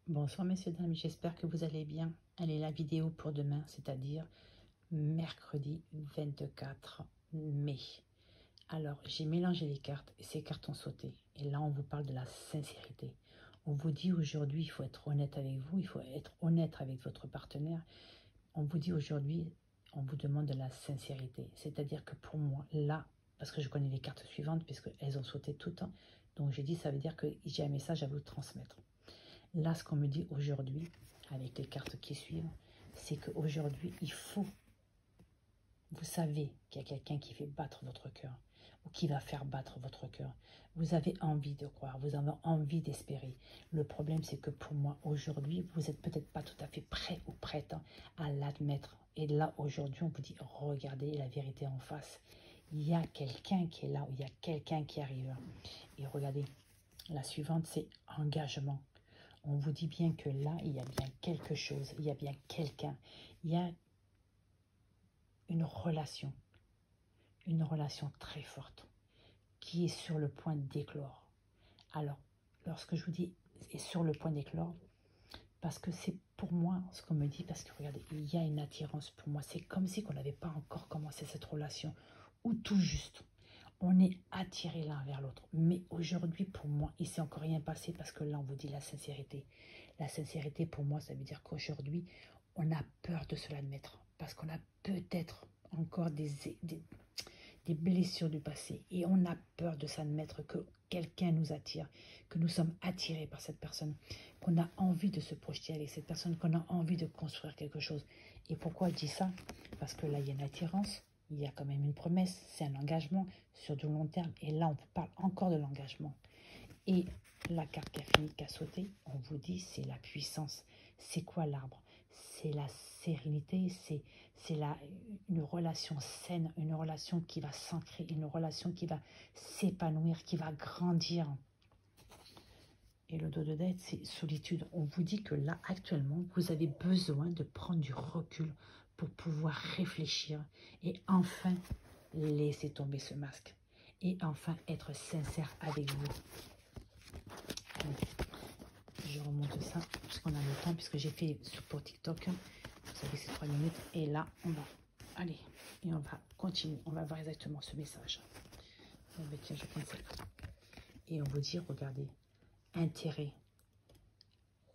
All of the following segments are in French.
Bonsoir messieurs, dames, j'espère que vous allez bien. Elle est la vidéo pour demain, c'est-à-dire mercredi 24 mai. Alors, j'ai mélangé les cartes et ces cartes ont sauté. Et là, on vous parle de la sincérité. On vous dit aujourd'hui, il faut être honnête avec vous, il faut être honnête avec votre partenaire. On vous dit aujourd'hui, on vous demande de la sincérité. C'est-à-dire que pour moi, là, parce que je connais les cartes suivantes, puisqu'elles ont sauté tout le temps, donc j'ai dit, ça veut dire que j'ai un message à vous transmettre. Là, ce qu'on me dit aujourd'hui, avec les cartes qui suivent, c'est qu'aujourd'hui, il faut, vous savez qu'il y a quelqu'un qui fait battre votre cœur, ou qui va faire battre votre cœur. Vous avez envie de croire, vous avez envie d'espérer. Le problème, c'est que pour moi, aujourd'hui, vous n'êtes peut-être pas tout à fait prêt ou prête à l'admettre. Et là, aujourd'hui, on vous dit, regardez la vérité en face. Il y a quelqu'un qui est là, il y a quelqu'un qui arrive. Et regardez, la suivante, c'est engagement. On vous dit bien que là, il y a bien quelque chose, il y a bien quelqu'un, il y a une relation très forte qui est sur le point d'éclore. Alors, lorsque je vous dis est sur le point d'éclore, parce que c'est pour moi ce qu'on me dit, parce que regardez, il y a une attirance pour moi. C'est comme si on n'avait pas encore commencé cette relation, ou tout juste. On est attiré l'un vers l'autre. Mais aujourd'hui, pour moi, il ne s'est encore rien passé parce que là, on vous dit la sincérité. La sincérité, pour moi, ça veut dire qu'aujourd'hui, on a peur de se l'admettre. Parce qu'on a peut-être encore des blessures du passé. Et on a peur de s'admettre que quelqu'un nous attire, que nous sommes attirés par cette personne, qu'on a envie de se projeter avec cette personne, qu'on a envie de construire quelque chose. Et pourquoi je dis ça? Parce que là, il y a une attirance. Il y a quand même une promesse, c'est un engagement sur du long terme. Et là, on vous parle encore de l'engagement. Et la carte qui a fini, qui a sauté, on vous dit, c'est la puissance. C'est quoi l'arbre? C'est la sérénité, c'est une relation saine, une relation qui va s'ancrer, une relation qui va s'épanouir, qui va grandir. Et le dos de dette, c'est solitude. On vous dit que là, actuellement, vous avez besoin de prendre du recul pour pouvoir réfléchir et enfin laisser tomber ce masque. Et enfin être sincère avec vous. Je remonte ça, puisqu'on a le temps, puisque j'ai fait pour TikTok. Vous savez, c'est 3 minutes. Et là, on va aller. Et on va continuer. On va voir exactement ce message. Tiens, je prends ça. Et on vous dit, regardez, intérêt.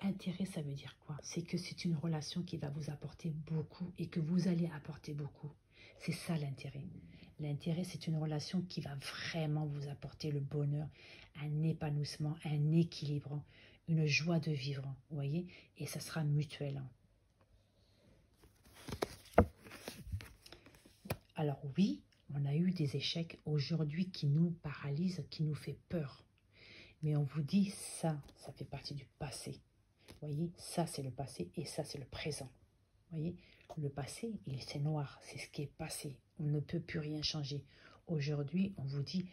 Intérêt, ça veut dire quoi? C'est que c'est une relation qui va vous apporter beaucoup et que vous allez apporter beaucoup. C'est ça l'intérêt. L'intérêt, c'est une relation qui va vraiment vous apporter le bonheur, un épanouissement, un équilibre, une joie de vivre, vous voyez? Et ça sera mutuel. Alors oui, on a eu des échecs aujourd'hui qui nous paralysent, qui nous fait peur. Mais on vous dit ça fait partie du passé. Vous voyez, ça c'est le passé et ça c'est le présent. Vous voyez, le passé, c'est noir, c'est ce qui est passé. On ne peut plus rien changer. Aujourd'hui, on vous dit,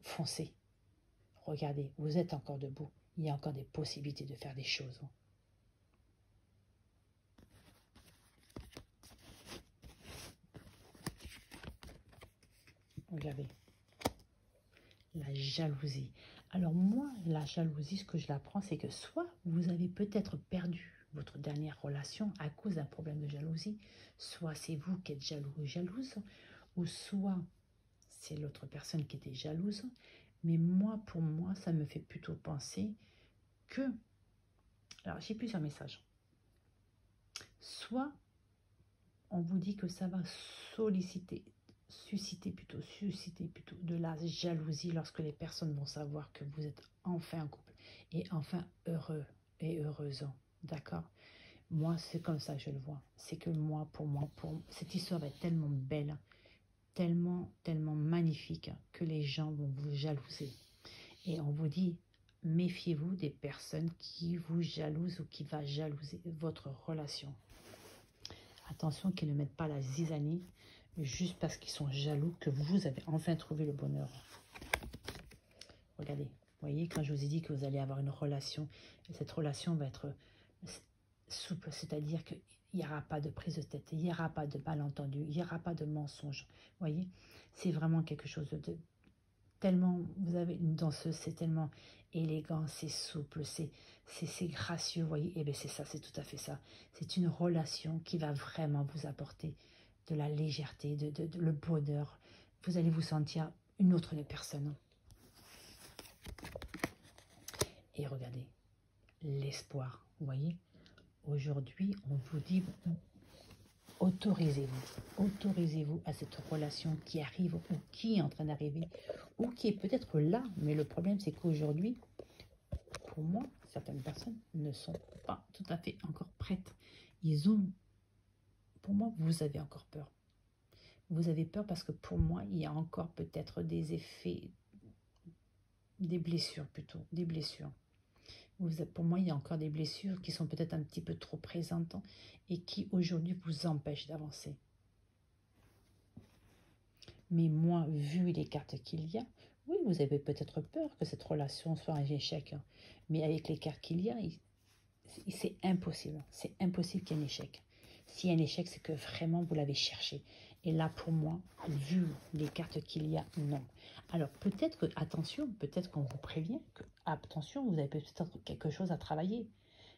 foncez. Regardez, vous êtes encore debout. Il y a encore des possibilités de faire des choses. Regardez, la jalousie. Alors moi, la jalousie, ce que je l'apprends, c'est que soit vous avez peut-être perdu votre dernière relation à cause d'un problème de jalousie, soit c'est vous qui êtes jaloux ou jalouse, ou soit c'est l'autre personne qui était jalouse. Mais moi, pour moi, ça me fait plutôt penser que... Alors, j'ai plusieurs messages. Soit on vous dit que ça va susciter plutôt de la jalousie lorsque les personnes vont savoir que vous êtes enfin en couple et enfin heureux et heureuse. D'accord? Moi, c'est comme ça que je le vois. C'est que moi, cette histoire va être tellement belle, tellement magnifique que les gens vont vous jalouser. Et on vous dit, méfiez-vous des personnes qui vous jalousent ou qui va jalouser votre relation. Attention qu'ils ne mettent pas la zizanie juste parce qu'ils sont jaloux que vous avez enfin trouvé le bonheur. Regardez, vous voyez, quand je vous ai dit que vous allez avoir une relation, cette relation va être souple, c'est-à-dire qu'il n'y aura pas de prise de tête, il n'y aura pas de malentendu, il n'y aura pas de mensonge. Vous voyez, c'est vraiment quelque chose tellement, vous avez une danseuse, c'est tellement élégant, c'est souple, c'est gracieux, vous voyez. Et bien c'est ça, c'est tout à fait ça. C'est une relation qui va vraiment vous apporter de la légèreté, le bonheur. Vous allez vous sentir une autre personne. Et regardez, l'espoir, vous voyez. Aujourd'hui, on vous dit, autorisez-vous à cette relation qui arrive ou qui est en train d'arriver ou qui est peut-être là. Mais le problème, c'est qu'aujourd'hui, pour moi, certaines personnes ne sont pas tout à fait encore prêtes. Pour moi, vous avez encore peur. Vous avez peur parce que pour moi, il y a encore peut-être des effets, des blessures plutôt, des blessures. Pour moi, il y a encore des blessures qui sont peut-être un petit peu trop présentes et qui aujourd'hui vous empêchent d'avancer. Mais moi, vu les cartes qu'il y a, oui, vous avez peut-être peur que cette relation soit un échec. Mais avec les cartes qu'il y a, c'est impossible. C'est impossible qu'il y ait un échec. S'il y a un échec, c'est que vraiment vous l'avez cherché. Et là, pour moi, vu les cartes qu'il y a, non. Alors, peut-être que, attention, peut-être qu'on vous prévient que, attention, vous avez peut-être quelque chose à travailler.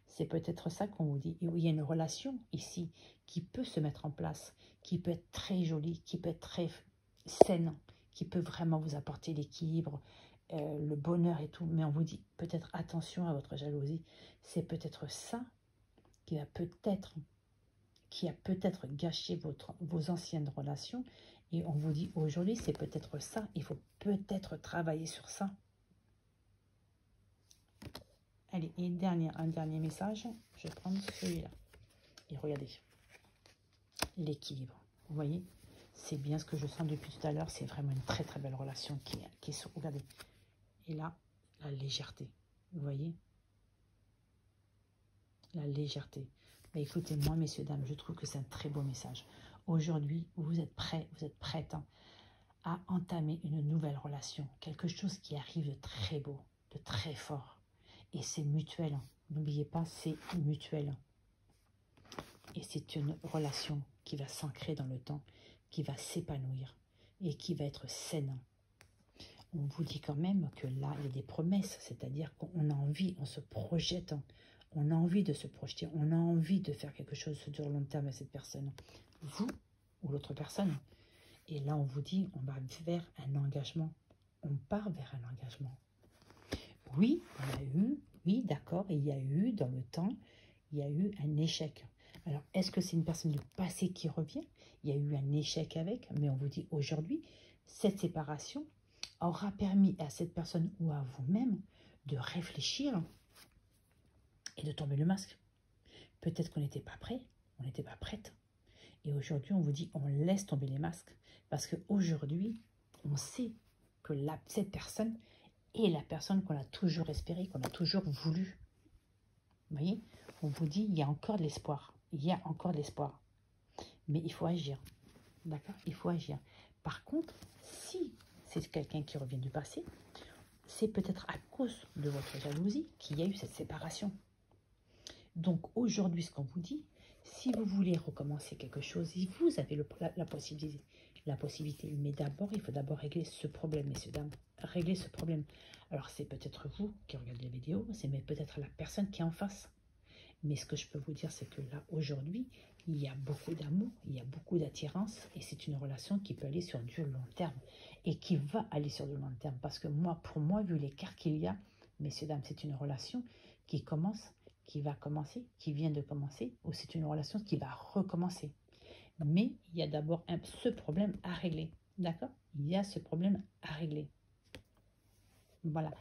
C'est peut-être ça qu'on vous dit. Il y a une relation ici qui peut se mettre en place, qui peut être très jolie, qui peut être très saine, qui peut vraiment vous apporter l'équilibre, le bonheur et tout. Mais on vous dit peut-être attention à votre jalousie. C'est peut-être ça qui a peut-être gâché vos anciennes relations. Et on vous dit aujourd'hui, c'est peut-être ça. Il faut peut-être travailler sur ça. Allez, et un dernier message. Je vais prendre celui-là. Et regardez. L'équilibre. Vous voyez, c'est bien ce que je sens depuis tout à l'heure. C'est vraiment une très très belle relation qui est... Regardez. Et là, la légèreté. Vous voyez, la légèreté. Mais écoutez, moi, messieurs, dames, je trouve que c'est un très beau message. Aujourd'hui, vous êtes prêts, vous êtes prêtes à entamer une nouvelle relation. Quelque chose qui arrive de très beau, de très fort. Et c'est mutuel. N'oubliez pas, c'est mutuel. Et c'est une relation qui va s'ancrer dans le temps, qui va s'épanouir et qui va être saine. On vous dit quand même que là, il y a des promesses, c'est-à-dire qu'on a envie, on se projette, on a envie de se projeter, on a envie de faire quelque chose sur le long terme à cette personne, vous ou l'autre personne. Et là, on vous dit, on va vers un engagement, on part vers un engagement. Oui, il y a eu, oui, d'accord, il y a eu dans le temps, il y a eu un échec. Alors, est-ce que c'est une personne du passé qui revient? Il y a eu un échec avec, mais on vous dit aujourd'hui, cette séparation aura permis à cette personne ou à vous-même de réfléchir et de tomber le masque. Peut-être qu'on n'était pas prêt, on n'était pas prête. Et aujourd'hui, on vous dit, on laisse tomber les masques. Parce qu'aujourd'hui, on sait que cette personne est la personne qu'on a toujours espérée, qu'on a toujours voulu. Vous voyez, on vous dit, il y a encore de l'espoir. Il y a encore de l'espoir. Mais il faut agir. D'accord? Il faut agir. Par contre, si c'est quelqu'un qui revient du passé, c'est peut-être à cause de votre jalousie qu'il y a eu cette séparation. Donc aujourd'hui, ce qu'on vous dit, si vous voulez recommencer quelque chose, vous avez la possibilité. Mais d'abord, il faut d'abord régler ce problème, messieurs, dames. Régler ce problème. Alors, c'est peut-être vous qui regardez la vidéo, c'est peut-être la personne qui est en face. Mais ce que je peux vous dire, c'est que là, aujourd'hui, il y a beaucoup d'amour, il y a beaucoup d'attirance, et c'est une relation qui peut aller sur du long terme, et qui va aller sur du long terme. Parce que moi, pour moi, vu l'écart qu'il y a, messieurs, dames, c'est une relation qui commence, qui va commencer, qui vient de commencer, ou c'est une relation qui va recommencer. Mais il y a d'abord ce problème à régler, d'accord? Il y a ce problème à régler. Voilà.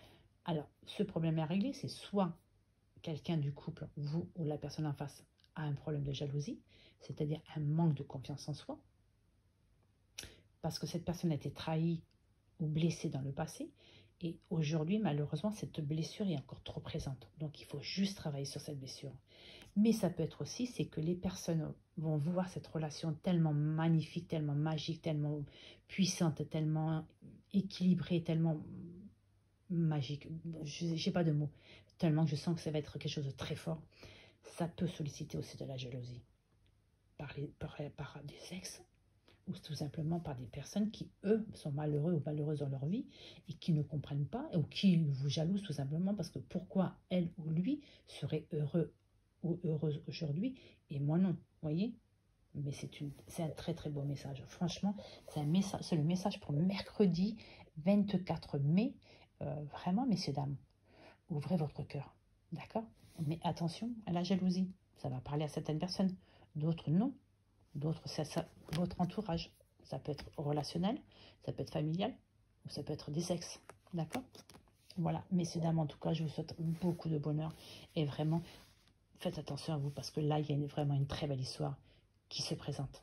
Alors, ce problème à régler, c'est soit quelqu'un du couple, vous ou la personne en face, a un problème de jalousie, c'est-à-dire un manque de confiance en soi, parce que cette personne a été trahie ou blessée dans le passé, et aujourd'hui, malheureusement, cette blessure est encore trop présente. Donc, il faut juste travailler sur cette blessure. Mais ça peut être aussi, c'est que les personnes vont voir cette relation tellement magnifique, tellement magique, tellement puissante, tellement équilibrée, tellement magique. Je n'ai pas de mots. Tellement que je sens que ça va être quelque chose de très fort. Ça peut solliciter aussi de la jalousie. Par des ex, ou tout simplement par des personnes qui, eux, sont malheureux ou malheureuses dans leur vie et qui ne comprennent pas ou qui vous jalousent tout simplement parce que pourquoi elle ou lui serait heureux ou heureuse aujourd'hui et moi non, voyez? Mais c'est un très très beau message. Franchement, c'est le message pour mercredi 24 mai. Vraiment, messieurs, dames, ouvrez votre cœur, d'accord? Mais attention à la jalousie. Ça va parler à certaines personnes, d'autres non. D'autres, c'est ça, votre entourage. Ça peut être relationnel, ça peut être familial, ou ça peut être des sexes. D'accord? Voilà, messieurs, dames, en tout cas, je vous souhaite beaucoup de bonheur. Et vraiment, faites attention à vous, parce que là, il y a vraiment une très belle histoire qui se présente.